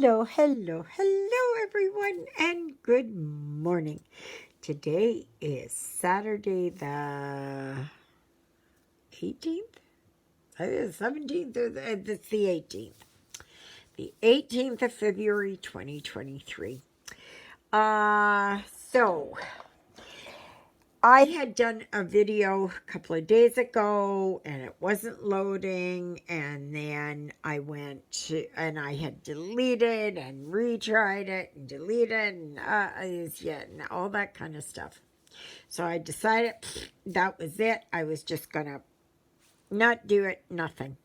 Hello, everyone, and good morning. Today is Saturday, the 18th? I think it's 17th, or it's the 18th. The 18th of February, 2023. So I had done a video a couple of days ago and it wasn't loading, and then I went to, and I had deleted and retried it and deleted and all that kind of stuff. So I decided that was it. I was just gonna not do it, nothing.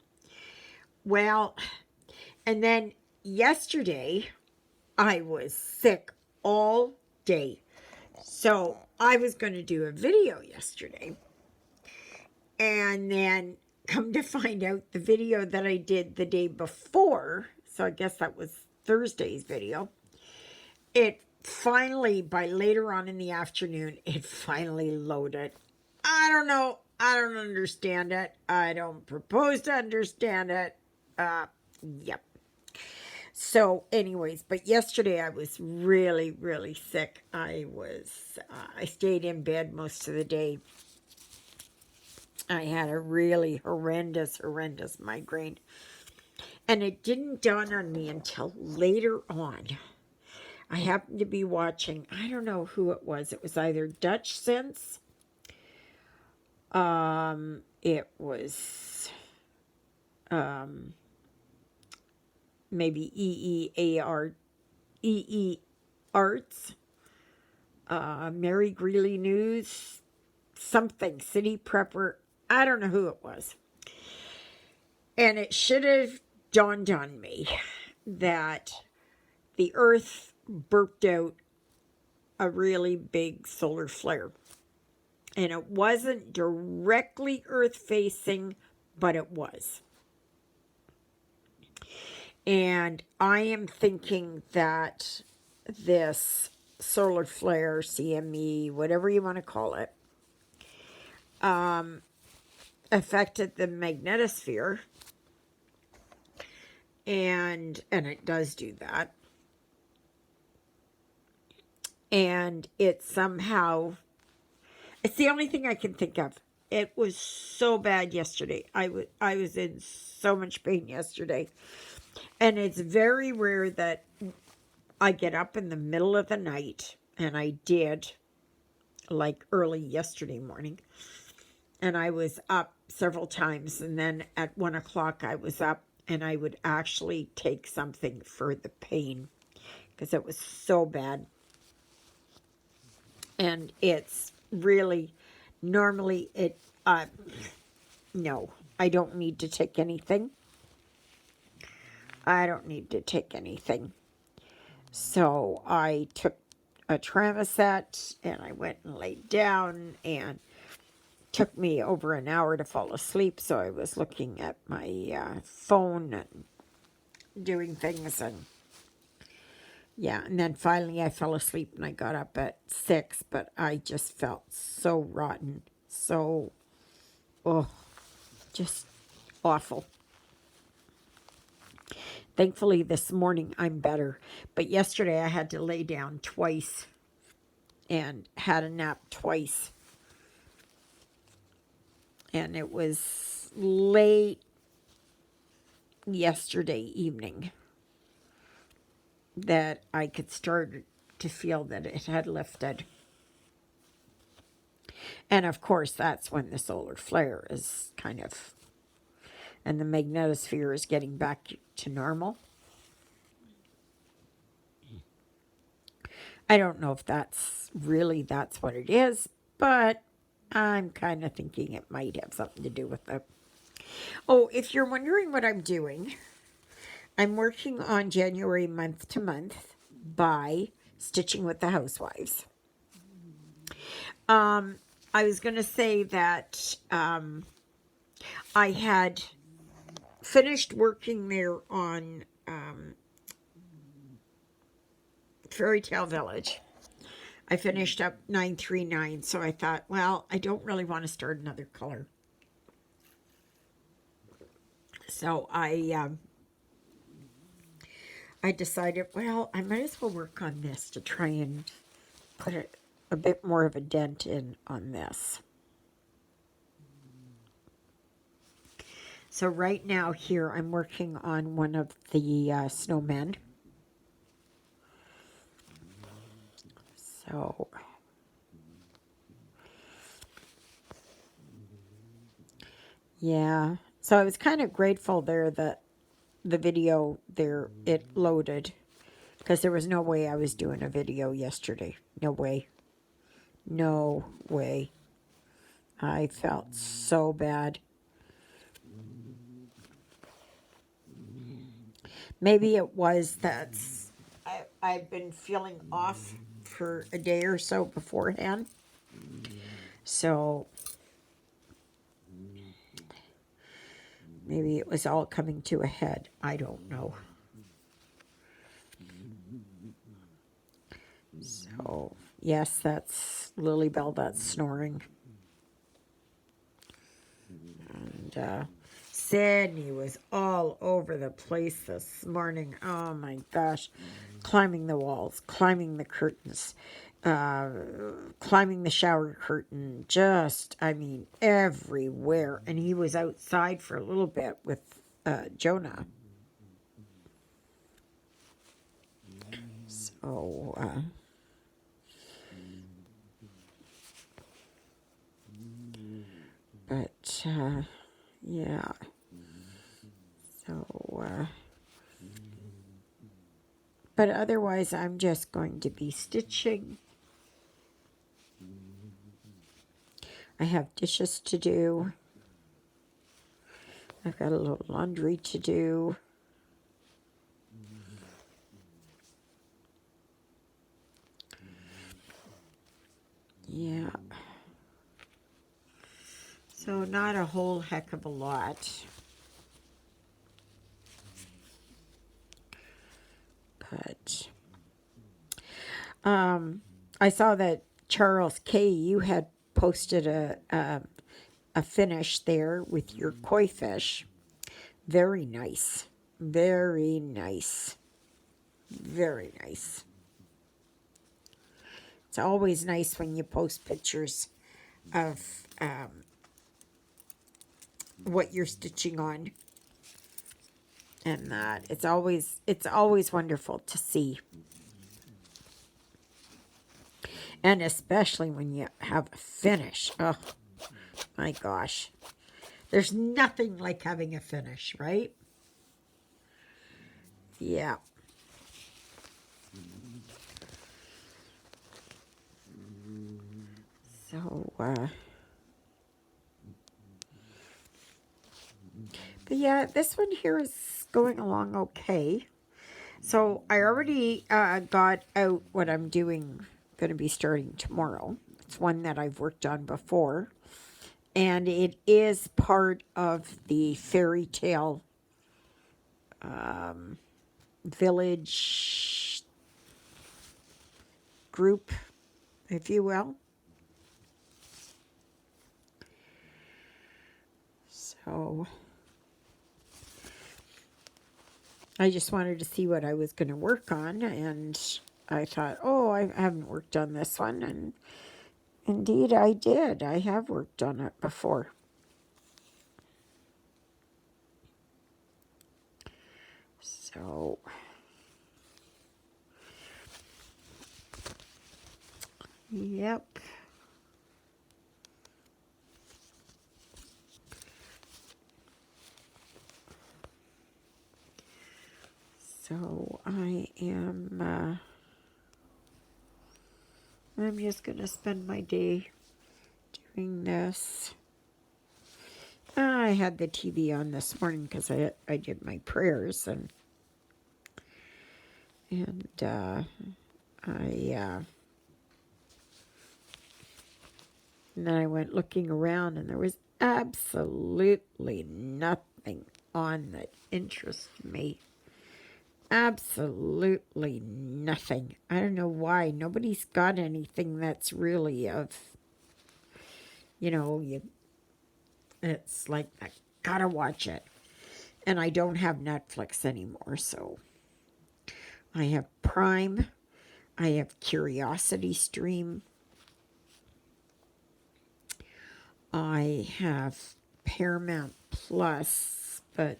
Well, and then yesterday I was sick all day. So I was going to do a video yesterday, and then come to find out the video that I did the day before, so I guess that was Thursday's video, it finally, by later on in the afternoon, it finally loaded. I don't know. I don't understand it. I don't propose to understand it. Yep. So anyways, but yesterday I was really, really sick. I stayed in bed most of the day. I had a really horrendous migraine. And it didn't dawn on me until later on. I happened to be watching, I don't know who it was. It was either Dutch Sense. It was maybe EE Arts, Mary Greeley News, something, City Prepper. I don't know who it was. And it should have dawned on me that the Earth burped out a really big solar flare. And it wasn't directly Earth facing, but it was. And I am thinking that this solar flare, CME, whatever you want to call it, affected the magnetosphere. And it does do that. And it somehow, it's the only thing I can think of. It was so bad yesterday. I was in so much pain yesterday. And it's very rare that I get up in the middle of the night, and I did, like early yesterday morning. And I was up several times, and then at 1 o'clock I was up, and I would actually take something for the pain because it was so bad. And it's really, normally it, no, I don't need to take anything. I don't need to take anything. So I took a Tramoset, and I went and laid down, and took me over an hour to fall asleep. So I was looking at my phone and doing things, and yeah, and then finally I fell asleep, and I got up at 6, but I just felt so rotten, so, just awful. Thankfully, this morning I'm better, but yesterday I had to lay down twice and had a nap twice. And it was late yesterday evening that I could start to feel that it had lifted. And of course, that's when the solar flare is kind of, and the magnetosphere is getting back to normal. I don't know if that's what it is, but I'm kind of thinking it might have something to do with it. Oh, if you're wondering what I'm doing, I'm working on January month to month by Stitching with the Housewives. I was going to say that I had finished working there on Fairy Tale Village. I finished up 939, so I thought, well, I don't really want to start another color. So I I decided, well, I might as well work on this to try and put a bit more of a dent in on this. So right now here I'm working on one of the snowmen. So yeah. So I was kind of grateful there that the video there, it loaded, because there was no way I was doing a video yesterday. No way. No way. I felt so bad. Maybe it was that I've been feeling off for a day or so beforehand. So maybe it was all coming to a head. I don't know. So, yes, that's Lilybell that's snoring. And Sydney was all over the place this morning. Oh my gosh. Climbing the walls, climbing the curtains, climbing the shower curtain, just, I mean, everywhere. And he was outside for a little bit with Jonah. So, but, yeah. So, but otherwise, I'm just going to be stitching. I have dishes to do. I've got a little laundry to do. Yeah. So not a whole heck of a lot. But I saw that Charles K., you had posted a finish there with your koi fish. Very nice. Very nice. Very nice. It's always nice when you post pictures of what you're stitching on. And that it's always wonderful to see. And especially when you have a finish. Oh, my gosh. There's nothing like having a finish, right? Yeah. So, but yeah, this one here is going along okay. So I already got out what I'm doing, going to be starting tomorrow. It's one that I've worked on before. And it is part of the fairy tale village group, if you will. So I just wanted to see what I was going to work on, and I thought, oh, I haven't worked on this one, and indeed I did. I have worked on it before. So, yep. So I'm just going to spend my day doing this. I had the TV on this morning because I did my prayers, and and then I went looking around, and there was absolutely nothing on that interested me. Absolutely nothing. I don't know why. Nobody's got anything that's really of, it's like, I gotta watch it. And I don't have Netflix anymore, so I have Prime. I have Curiosity Stream. I have Paramount Plus, but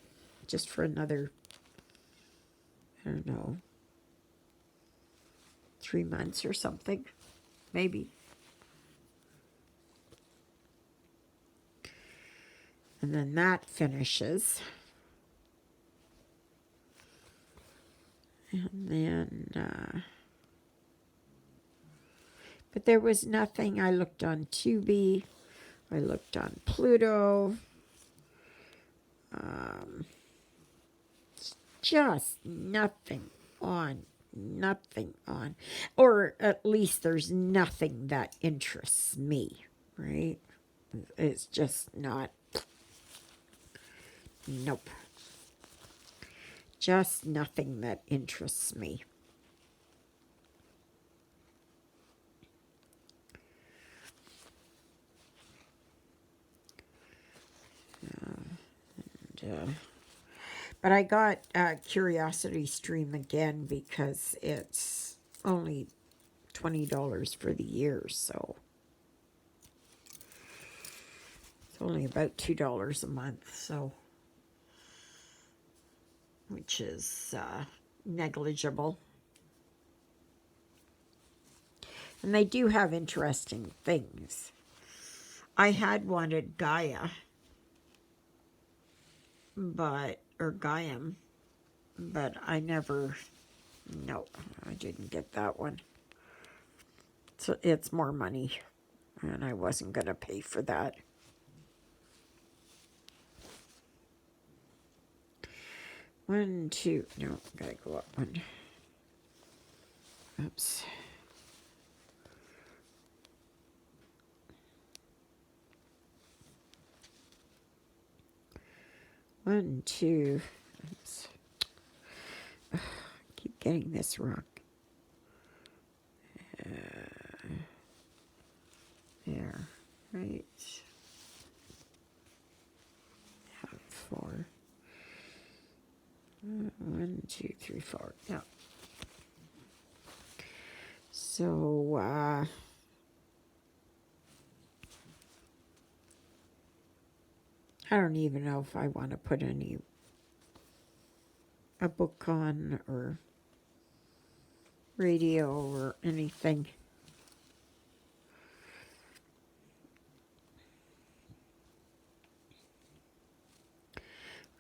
just for another, I don't know, 3 months or something, maybe. And then that finishes. And then, but there was nothing. I looked on Tubi. I looked on Pluto. Just nothing on. Nothing on. Or at least there's nothing that interests me, right? It's just not. Nope. Just nothing that interests me. But I got Curiosity Stream again because it's only $20 for the year, so it's only about $2 a month, so which is negligible. And they do have interesting things. I had wanted Gaia, or Gaiam, but I never, no, I didn't get that one. So it's more money, and I wasn't going to pay for that. One, two, no, gotta go up one. Oops. One, two, oops. Ugh, I keep getting this wrong. There, right. Have 4. 1, 2, 3, 4. Yeah. So, I don't even know if I want to put a book on or radio or anything.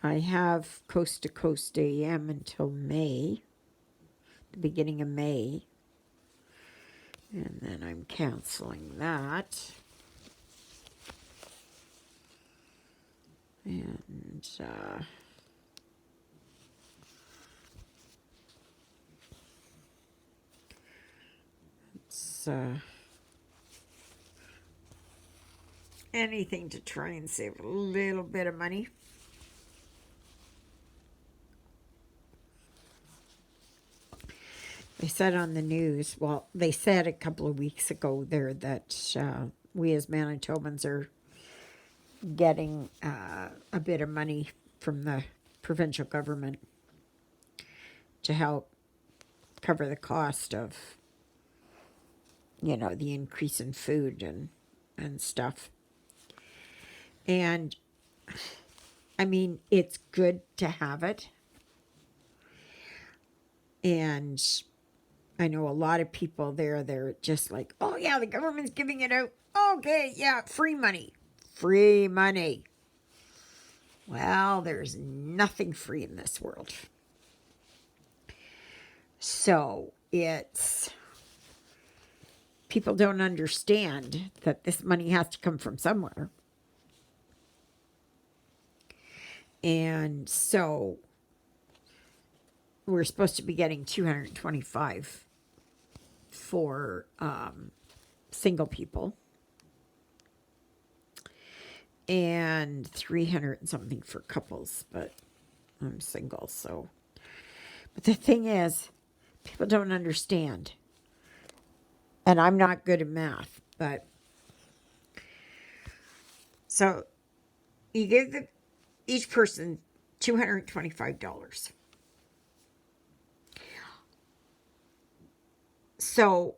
I have Coast to Coast AM until May, the beginning of May. And then I'm canceling that. And it's anything to try and save a little bit of money. They said on the news, well, they said a couple of weeks ago there that we as Manitobans are getting a bit of money from the provincial government to help cover the cost of, the increase in food and stuff. And, I mean, it's good to have it. And I know a lot of people there, they're just like, oh, yeah, the government's giving it out. Okay, yeah, free money. Free money. Well, there's nothing free in this world. So people don't understand that this money has to come from somewhere. And so we're supposed to be getting $225 for single people and 300 and something for couples, but I'm single, so. But the thing is, people don't understand. And I'm not good at math, but so you give each person $225. So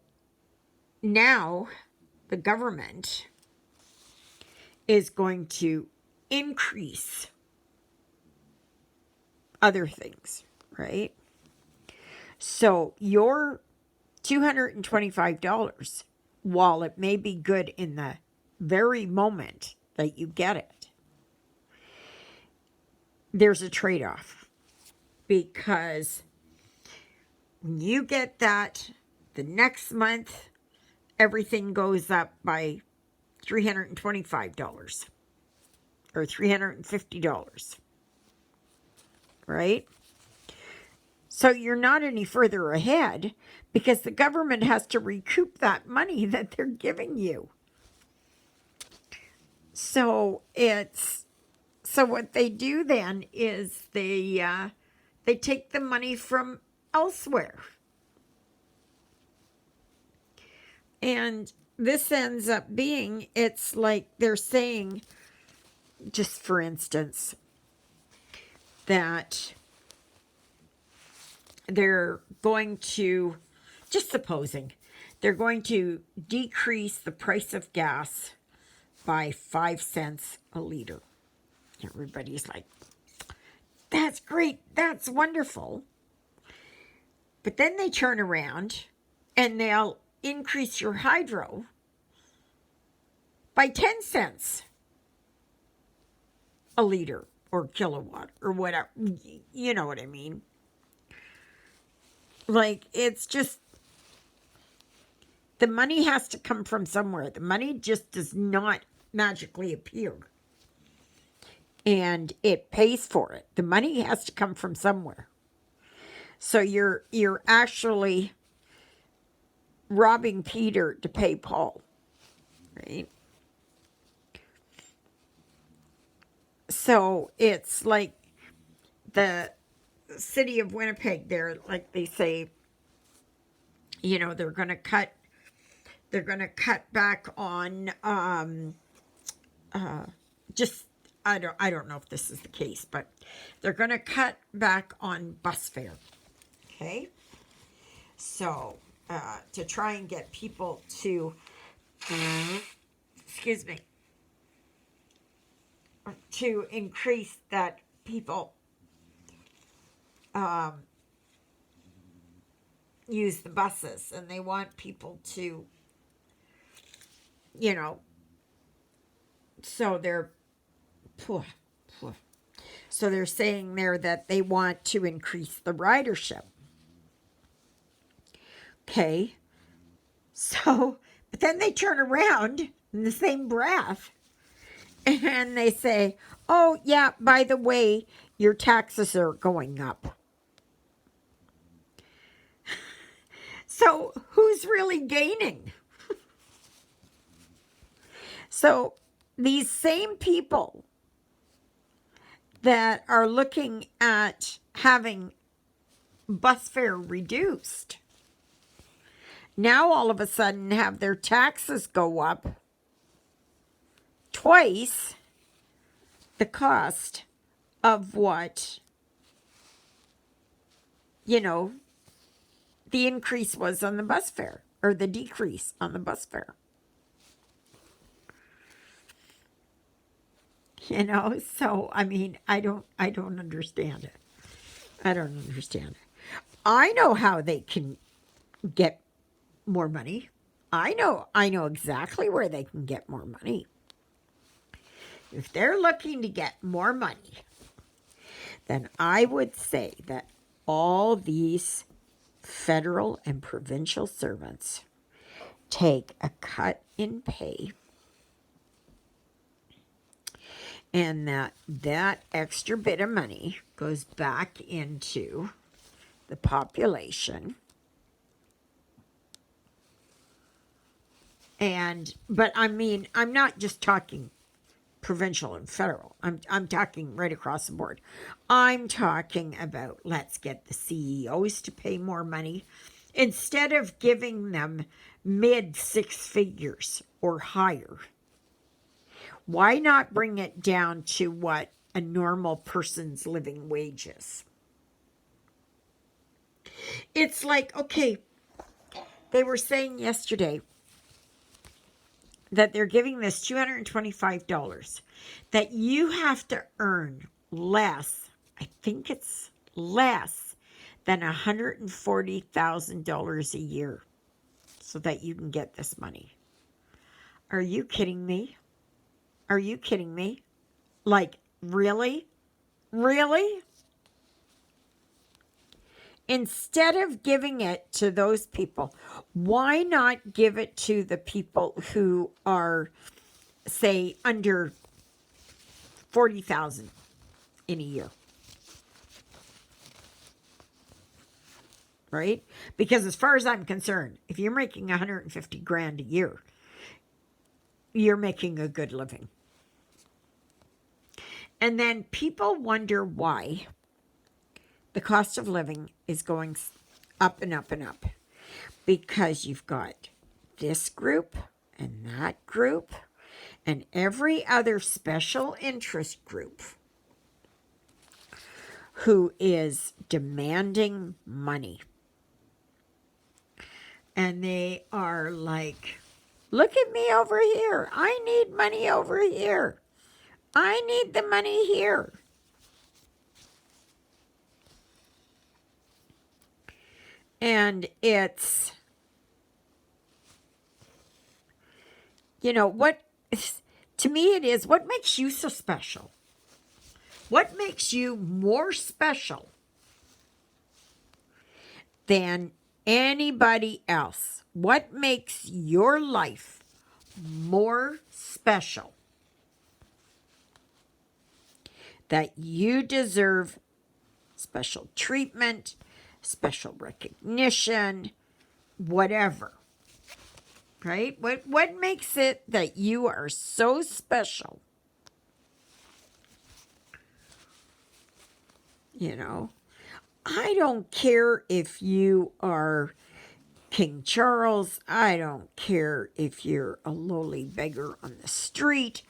now the government is going to increase other things, right? So your $225, while it may be good in the very moment that you get it, there's a trade-off, because when you get that, the next month everything goes up by $325 or $350, right? So you're not any further ahead, because the government has to recoup that money that they're giving you. So what they do then is they take the money from elsewhere. And this ends up being, it's like they're saying, just for instance, that they're going to, just supposing, they're going to decrease the price of gas by 5 cents a liter. Everybody's like, that's great, that's wonderful. But then they turn around and they'll increase your hydro by 10 cents a liter or kilowatt or whatever. You know what I mean? Like, it's just, the money has to come from somewhere. The money just does not magically appear and it pays for it. The money has to come from somewhere. So you're actually robbing Peter to pay Paul, right? So it's like the city of Winnipeg there, like they say, you know, they're going to cut back on just, I don't know if this is the case, but they're going to cut back on bus fare. Okay? So to try and get people to excuse me, to increase that people use the buses, and they want people to, you know, so they're saying there that they want to increase the ridership. Okay, so, but then they turn around in the same breath and they say, oh yeah, by the way, your taxes are going up. So who's really gaining? So these same people that are looking at having bus fare reduced now all of a sudden have their taxes go up twice the cost of what, you know, the increase was on the bus fare, or the decrease on the bus fare. You know, so I mean, I don't understand it. I don't understand it. I know how they can get more money. I know exactly where they can get more money. If they're looking to get more money, then I would say that all these federal and provincial servants take a cut in pay, and that extra bit of money goes back into the population. But I mean, I'm not just talking provincial and federal. I'm talking right across the board. I'm talking about, let's get the CEOs to pay more money instead of giving them mid 6 figures or higher. Why not bring it down to what a normal person's living wage is? It's like, okay, They were saying yesterday that they're giving this $225 that you have to earn less. I think it's less than $140,000 a year so that you can get this money. Are you kidding me? Are you kidding me? Like, really? Really? Instead of giving it to those people, why not give it to the people who are, say, under 40,000 in a year? Right? Because as far as I'm concerned, if you're making 150 grand a year, you're making a good living. And then people wonder why the cost of living is going up and up and up. Because you've got this group and that group and every other special interest group who is demanding money. And they are like, look at me over here. I need money over here. I need the money here. And it's, you know, what, to me it is, what makes you so special? What makes you more special than anybody else? What makes your life more special that you deserve special treatment, special recognition, whatever? Right? What makes it that you are so special? You know, I don't care if you are King Charles. I don't care if you're a lowly beggar on the street.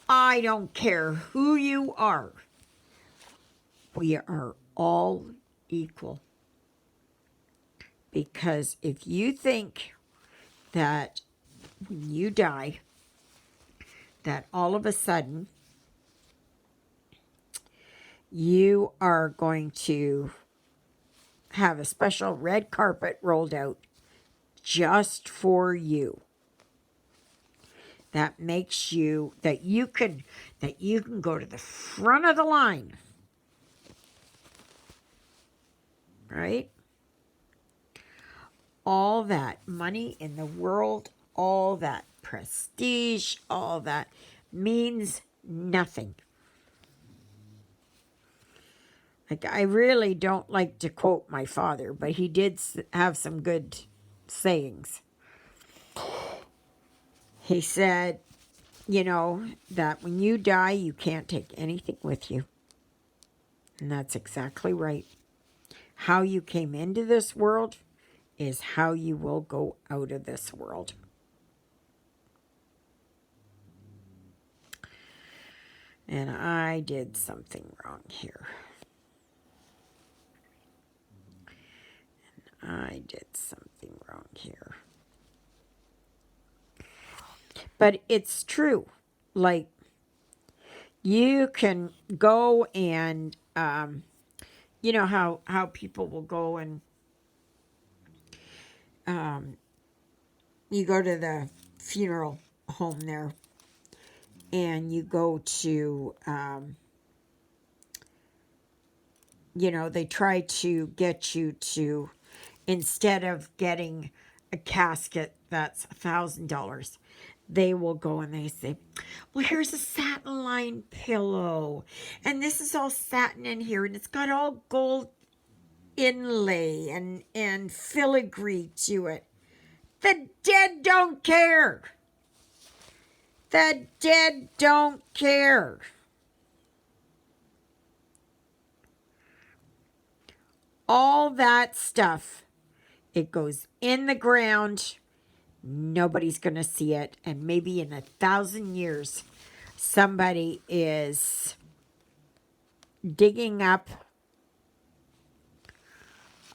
I don't care who you are. We are all equal. Because if you think that when you die, that all of a sudden you are going to have a special red carpet rolled out just for you, that makes you, that you can go to the front of the line, right? All that money in the world, all that prestige, all that means nothing. Like, I really don't like to quote my father, but he did have some good sayings. He said, you know, that when you die, you can't take anything with you. And that's exactly right. How you came into this world is how you will go out of this world. And I did something wrong here. I did something wrong here. But it's true. Like, you can go and, you know how people will go and, you go to the funeral home there, and you go to, you know, they try to get you to, instead of getting a casket that's $1,000, they will go and they say, well, here's a satin lined pillow, and this is all satin in here, and it's got all gold inlay and filigree to it. The dead don't care. The dead don't care. All that stuff, it goes in the ground. Nobody's going to see it. And maybe in 1,000 years, somebody is digging up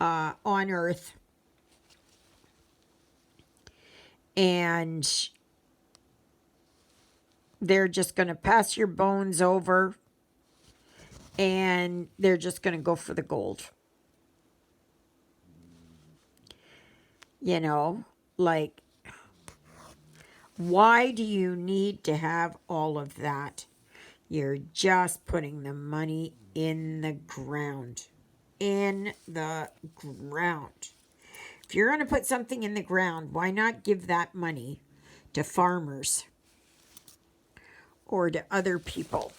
on Earth and they're just going to pass your bones over, and they're just going to go for the gold. You know, like, why do you need to have all of that? You're just putting the money in the ground. In the ground. If you're going to put something in the ground, why not give that money to farmers or to other people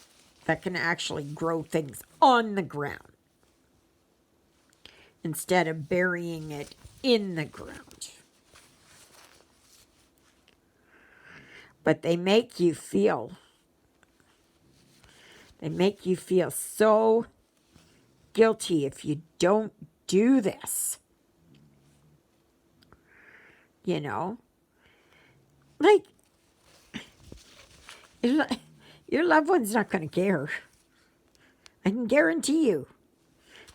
that can actually grow things on the ground instead of burying it in the ground? But they make you feel so guilty if you don't do this. You know? Like, your loved one's not going to care. I can guarantee you.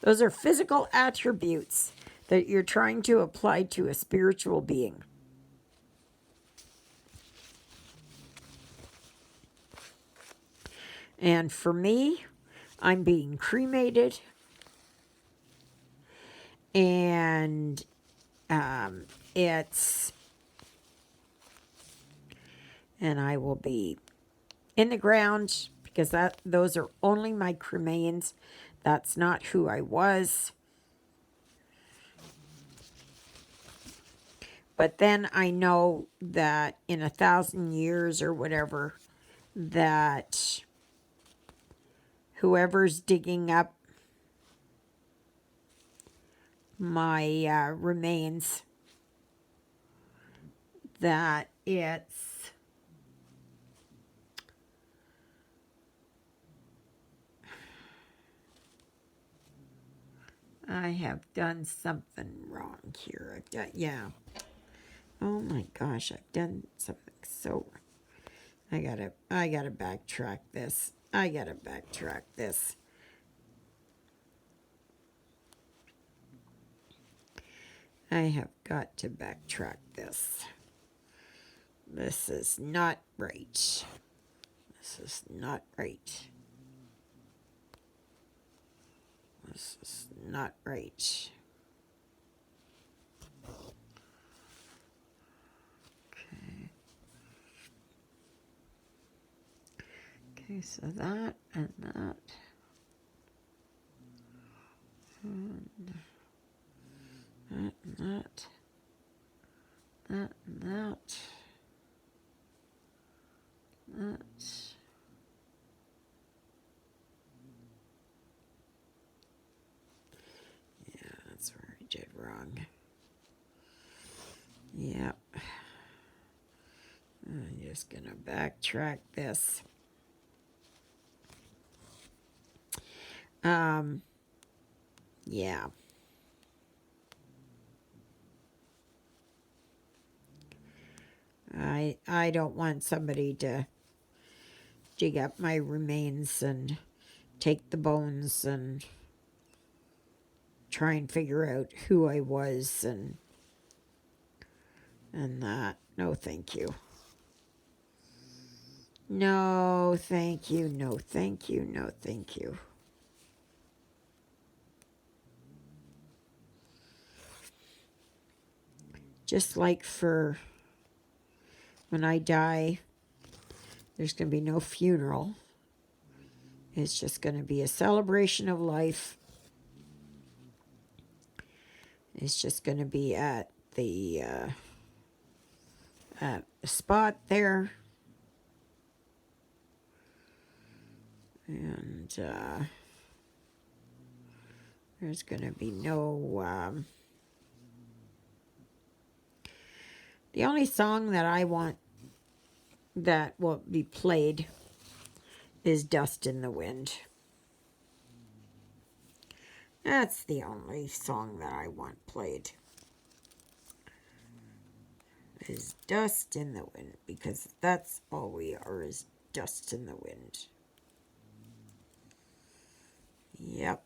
Those are physical attributes that you're trying to apply to a spiritual being. And for me, I'm being cremated. And and I will be in the ground because those are only my cremains. That's not who I was. But then I know that in 1,000 years or whatever, that whoever's digging up my remains, that I have done something wrong here. Yeah. Oh my gosh, I've done something so. I gotta backtrack this. I have got to backtrack this. This is not right. This is not right. This is not right. Okay. Okay, so that and that. And that and that. That and that. That. Yeah, that's where I did wrong. Yep. I'm just gonna backtrack this. Yeah. I don't want somebody to dig up my remains and take the bones and try and figure out who I was and that. No, thank you. No, thank you. No, thank you. No, thank you. Just like for when I die, there's going to be no funeral. It's just going to be a celebration of life. It's just going to be at the spot there. And there's going to be no... the only song that I want that will be played is Dust in the Wind. That's the only song that I want played. Is Dust in the Wind, because that's all we are, is dust in the wind. Yep.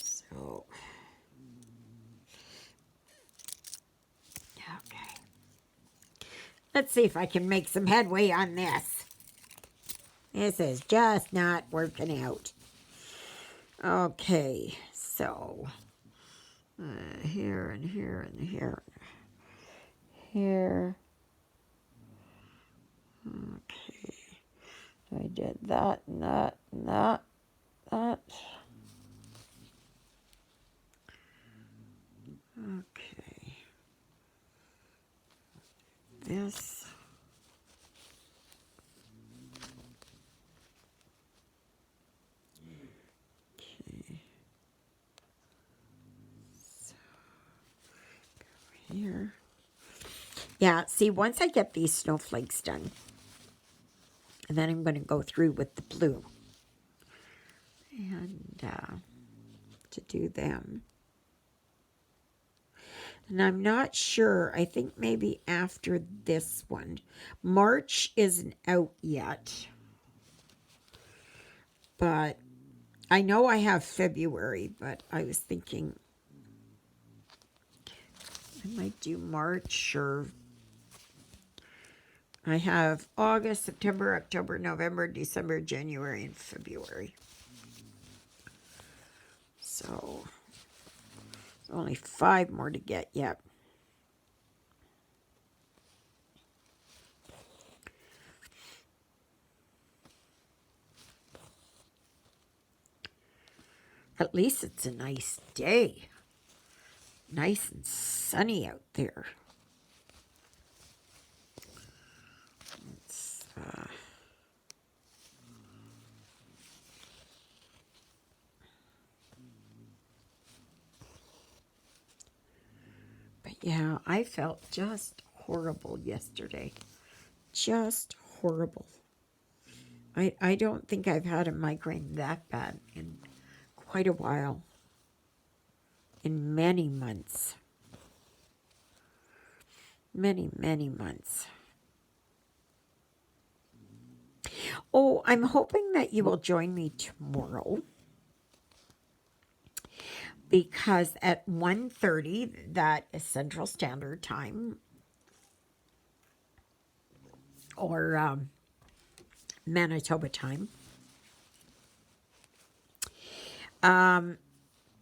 So Let's see if I can make some headway on this. This is just not working out. Okay, so here and here and here. Here. Okay. I did that and that and that. That. Okay. This. Okay. So, go here. Yeah, see, once I get these snowflakes done, and then I'm going to go through with the blue. And to do them. And I'm not sure. I think maybe after this one. March isn't out yet. But I know I have February, but I was thinking I might do March, or I have August, September, October, November, December, January, and February. So there's only 5 more to get yet. At least it's a nice day. Nice and sunny out there. It's, but yeah, I felt just horrible yesterday. Just horrible. I don't think I've had a migraine that bad in quite a while. In many months. Many, many months. Oh, I'm hoping that you will join me tomorrow. Because at 1:30, that is Central Standard Time, or Manitoba time,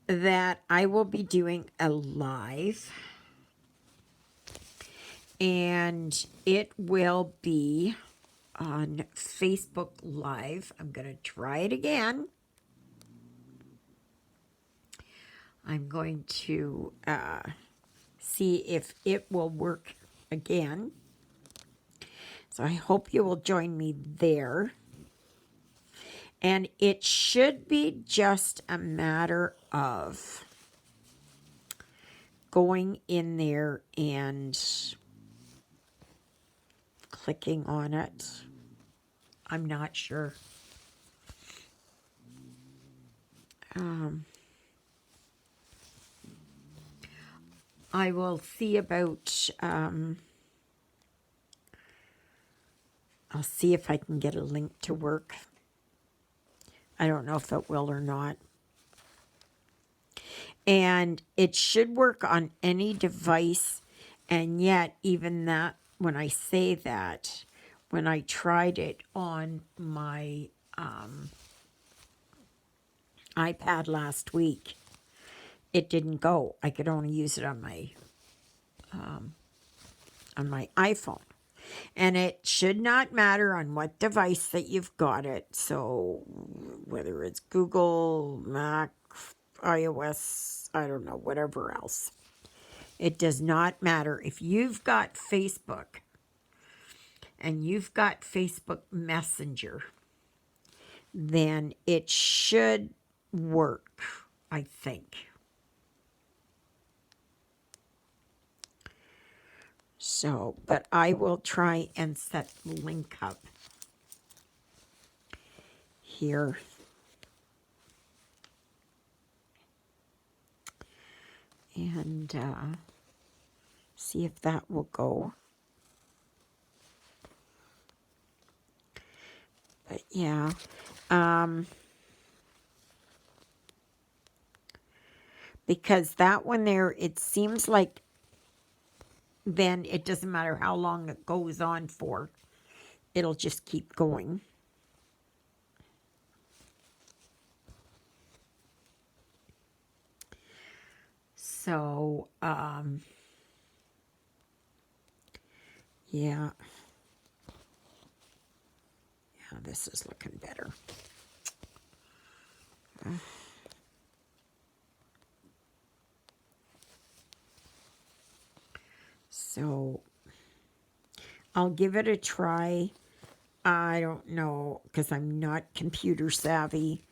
that I will be doing a live. And it will be on Facebook Live. I'm going to try it again. I'm going to see if it will work again. So I hope you will join me there. And it should be just a matter of going in there and clicking on it. I'm not sure. I will see about, I'll see if I can get a link to work. I don't know if it will or not. And it should work on any device. And yet, even that, when I say that, when I tried it on my iPad last week, it didn't go. I could only use it on my iPhone. And it should not matter on what device that you've got it. So whether it's Google, Mac, iOS, I don't know, whatever else. It does not matter. If you've got Facebook and you've got Facebook Messenger, then it should work, I think. So, but I will try and set the link up here. And see if that will go. But yeah, because that one there, it seems like then it doesn't matter how long it goes on for. It'll just keep going. So, yeah. Yeah, this is looking better. So, I'll give it a try. I don't know, because I'm not computer savvy.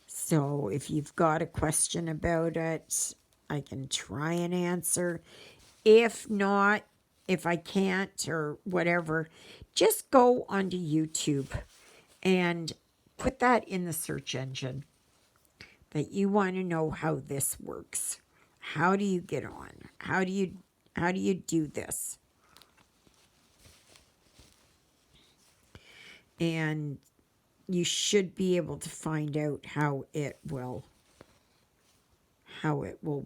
So if you've got a question about it, I can try and answer. If not, if I can't or whatever, just go onto YouTube and put that in the search engine that you want to know how this works. How do you get on? How do you do this? And you should be able to find out how it will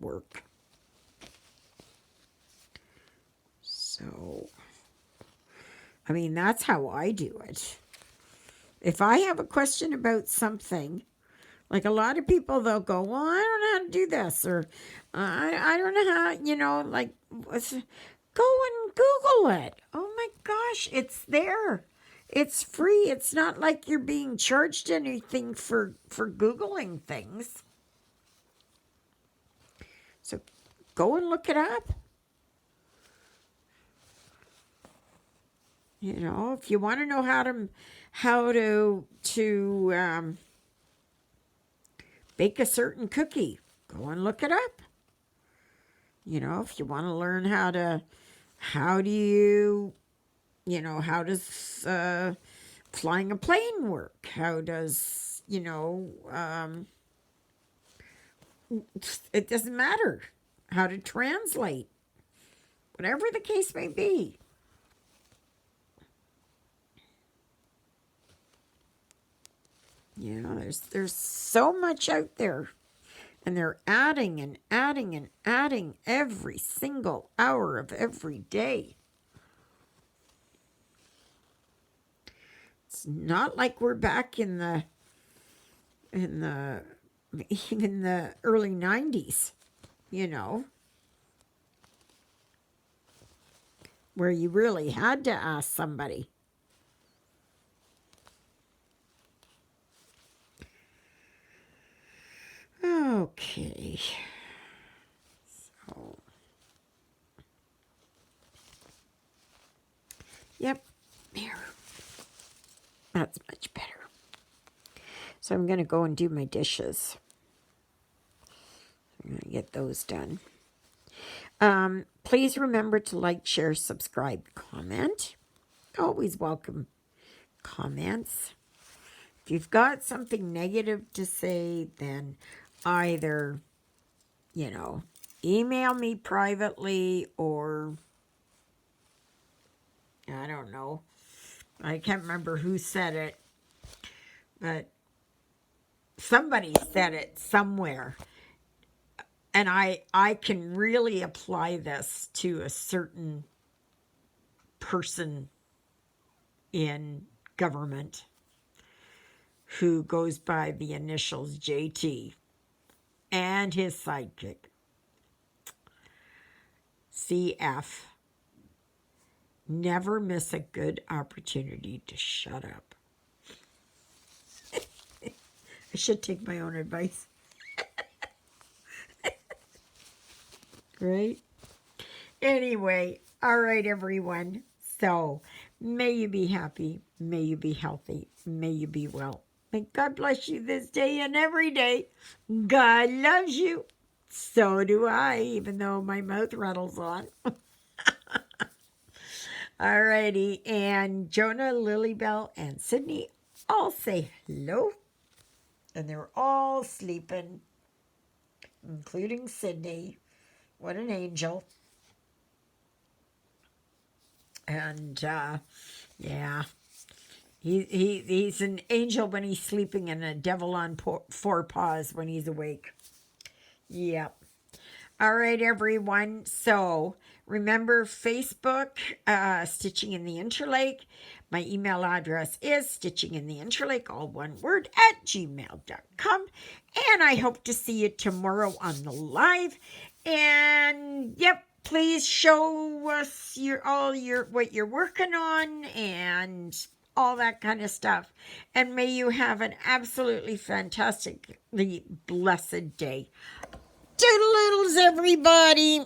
work. So, I mean, that's how I do it. If I have a question about something, like a lot of people, they'll go, well, I don't know how to do this, or I don't know how, like, go and Google it. Oh my gosh, it's there. It's free. It's not like you're being charged anything for Googling things. So go and look it up. If you want to know how to bake a certain cookie, go and look it up. If you want to learn how does flying a plane work? How does, it doesn't matter how to translate, whatever the case may be. There's so much out there, and they're adding and adding and adding every single hour of every day. It's not like we're back in the even the early 90s, where you really had to ask somebody. Okay. So, yep, there. That's much better. So I'm going to go and do my dishes. I'm going to get those done. Please remember to like, share, subscribe, comment. Always welcome comments. If you've got something negative to say, then either, email me privately, or I don't know. I can't remember who said it, but somebody said it somewhere. And I can really apply this to a certain person in government who goes by the initials JT, and his sidekick, CF. Never miss a good opportunity to shut up. I should take my own advice. Right? Anyway, all right, everyone. So, may you be happy. May you be healthy. May you be well. May God bless you this day and every day. God loves you. So do I, even though my mouth rattles on. All righty. And Jonah, Lilybell, and Sydney all say hello. And they're all sleeping, including Sydney. What an angel. And, yeah. He's an angel when he's sleeping and a devil on four paws when he's awake. Yep. All right, everyone. So remember Facebook, Stitching in the Interlake. My email address is stitchingintheinterlake, all one word, at gmail.com. And I hope to see you tomorrow on the live. And yep, please show us what you're working on and all that kind of stuff. And may you have an absolutely fantastically blessed day. Toodle-oodles, everybody.